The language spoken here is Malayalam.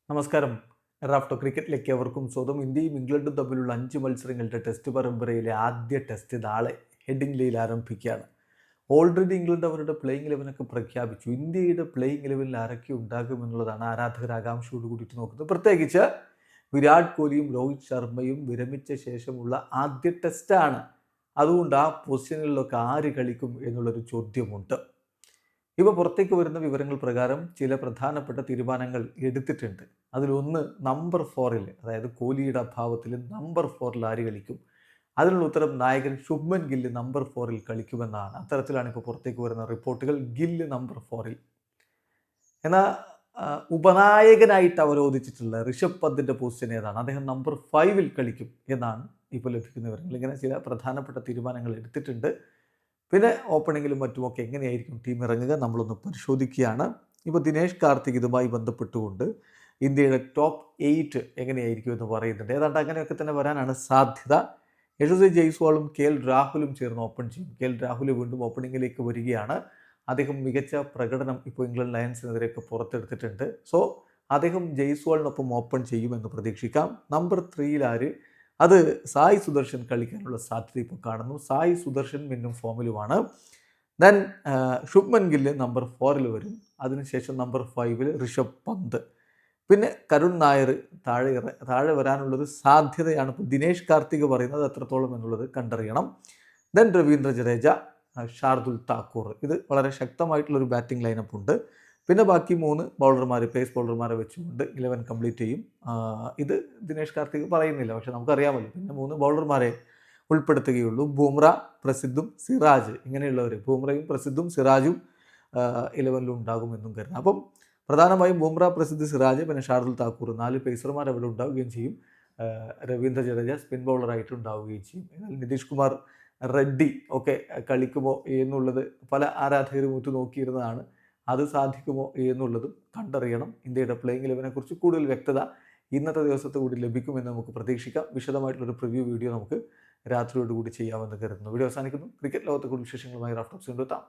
നമസ്കാരം. റാഫ്റ്റോ ക്രിക്കറ്റിലേക്ക് അവർക്കും സ്വന്തം. ഇന്ത്യയും ഇംഗ്ലണ്ടും തമ്മിലുള്ള 5 മത്സരങ്ങളുടെ ടെസ്റ്റ് പരമ്പരയിലെ ആദ്യ ടെസ്റ്റ് നാളെ ഹെഡിംഗ്ലിയിൽ ആരംഭിക്കുകയാണ്. ഓൾറെഡി ഇംഗ്ലണ്ട് അവരുടെ പ്ലേയിങ് 11 പ്രഖ്യാപിച്ചു. ഇന്ത്യയുടെ പ്ലേയിങ് 11 ആരൊക്കെ ഉണ്ടാകുമെന്നുള്ളതാണ് ആരാധകർ ആകാംക്ഷയോട് കൂടിയിട്ട് നോക്കുന്നത്. പ്രത്യേകിച്ച് വിരാട് കോഹ്ലിയും രോഹിത് ശർമ്മയും വിരമിച്ച ശേഷമുള്ള ആദ്യ ടെസ്റ്റാണ്. അതുകൊണ്ട് ആ പൊസിഷനുകളിലൊക്കെ ആര് കളിക്കും എന്നുള്ളൊരു ചോദ്യമുണ്ട്. ഇപ്പോൾ പുറത്തേക്ക് വരുന്ന വിവരങ്ങൾ പ്രകാരം ചില പ്രധാനപ്പെട്ട തീരുമാനങ്ങൾ എടുത്തിട്ടുണ്ട്. അതിലൊന്ന് നമ്പർ 4, അതായത് കോഹ്ലിയുടെ അഭാവത്തിൽ നമ്പർ 4 ആര് കളിക്കും? അതിനുള്ള ഉത്തരം നായകൻ ശുഭ്മൻ ഗില്ല് നമ്പർ 4 കളിക്കുമെന്നാണ്. അത്തരത്തിലാണ് ഇപ്പോൾ പുറത്തേക്ക് വരുന്ന റിപ്പോർട്ടുകൾ. ഗില്ല് നമ്പർ 4. എന്നാൽ ഉപനായകനായിട്ട് അവരോധിച്ചിട്ടുള്ള ഋഷഭ് പന്തിൻ്റെ പൊസിഷൻ ഏതാണ്? അദ്ദേഹം നമ്പർ 5 കളിക്കും എന്നാണ് ഇപ്പോൾ ലഭിക്കുന്ന വിവരങ്ങൾ. ഇങ്ങനെ ചില പ്രധാനപ്പെട്ട തീരുമാനങ്ങൾ എടുത്തിട്ടുണ്ട്. പിന്നെ ഓപ്പണിങ്ങിലും മറ്റുമൊക്കെ എങ്ങനെയായിരിക്കും ടീം ഇറങ്ങുക നമ്മളൊന്ന് പരിശോധിക്കുകയാണ്. ഇപ്പോൾ ദിനേഷ് കാർത്തിക് ഇതുമായി ബന്ധപ്പെട്ടുകൊണ്ട് ഇന്ത്യയുടെ ടോപ്പ് 8 എങ്ങനെയായിരിക്കും എന്ന് പറയുന്നുണ്ട്. ഏതാണ്ട് അങ്ങനെയൊക്കെ തന്നെ വരാനാണ് സാധ്യത. യശസ്വി ജയ്സ്വാളും കെ എൽ രാഹുലും ചേർന്ന് ഓപ്പൺ ചെയ്യും. കെ എൽ രാഹുൽ വീണ്ടും ഓപ്പണിങ്ങിലേക്ക് വരികയാണ്. അദ്ദേഹം മികച്ച പ്രകടനം ഇപ്പോൾ ഇംഗ്ലണ്ട് ലയൺസിനെതിരെയൊക്കെ പുറത്തെടുത്തിട്ടുണ്ട്. സോ അദ്ദേഹം ജയ്സ്വാളിനൊപ്പം ഓപ്പൺ ചെയ്യുമെന്ന് പ്രതീക്ഷിക്കാം. നമ്പർ 3 ആര്? അത് സായി സുദർശൻ കളിക്കാനുള്ള സാധ്യത ഇപ്പോൾ കാണുന്നു. സായി സുദർശൻ വീണ്ടും ഫോമിലുമാണ്. ദെൻ ശുഭ്മൻ ഗില്ല് നമ്പർ 4 വരും. അതിനുശേഷം നമ്പർ 5 ഋഷഭ് പന്ത്. പിന്നെ കരുൺ നായർ താഴെ വരാനുള്ളൊരു സാധ്യതയാണ് ഇപ്പോൾ ദിനേഷ് കാർത്തിക് പറയുന്നത്. എത്രത്തോളം എന്നുള്ളത് കണ്ടറിയണം. ദെൻ രവീന്ദ്ര ജഡേജ, ഷാർദുൽ താക്കൂർ. ഇത് വളരെ ശക്തമായിട്ടുള്ളൊരു ബാറ്റിംഗ് ലൈനപ്പ് ഉണ്ട്. പിന്നെ ബാക്കി 3 ബൗളർമാർ, പേസ് ബൗളർമാരെ വെച്ചുകൊണ്ട് 11 കംപ്ലീറ്റ് ചെയ്യും. ഇത് ദിനേഷ് കാർത്തിക് പറയുന്നില്ല, പക്ഷെ നമുക്കറിയാമല്ലോ. പിന്നെ 3 ബൗളർമാരെ ഉൾപ്പെടുത്തുകയുള്ളൂ. ബുംറ, പ്രസിദ്ധും സിറാജ്, ഇങ്ങനെയുള്ളവർ. ബുംറയും പ്രസിദ്ധും സിറാജും 11 ഉണ്ടാകുമെന്നും കരുതാം. അപ്പം പ്രധാനമായും ബുംറ, പ്രസിദ്ധ്, സിറാജ്, പിന്നെ ഷാർദുൽ താക്കൂർ 4 പേസർമാർ അവിടെ ഉണ്ടാവുകയും ചെയ്യും. രവീന്ദ്ര ജഡേജ സ്പിൻ ബൗളറായിട്ട് ഉണ്ടാവുകയും ചെയ്യും. എന്നാൽ നിതീഷ് കുമാർ റെഡ്ഡി ഒക്കെ കളിക്കുമോ എന്നുള്ളത് പല ആരാധകരും ഉറ്റുനോക്കിയിരുന്നതാണ്. അത് സാധിക്കുമോ എന്നുള്ളതും കണ്ടറിയണം. ഇന്ത്യയുടെ പ്ലേയിങ് 11 കുറിച്ച് കൂടുതൽ വ്യക്തത ഇന്നത്തെ ദിവസത്തെ കൂടി ലഭിക്കുമെന്ന് നമുക്ക് പ്രതീക്ഷിക്കാം. വിശദമായിട്ടുള്ളൊരു പ്രിവ്യൂ വീഡിയോ നമുക്ക് രാത്രിയോടുകൂടി ചെയ്യാമെന്ന് കരുതുന്നു. വീഡിയോ അവസാനിക്കുന്നു. ക്രിക്കറ്റ് ലോകത്തെ കൂടുതൽ വിശേഷങ്ങളുമായി റാഫ്റ്റോക്സ് കൊണ്ടെത്താം.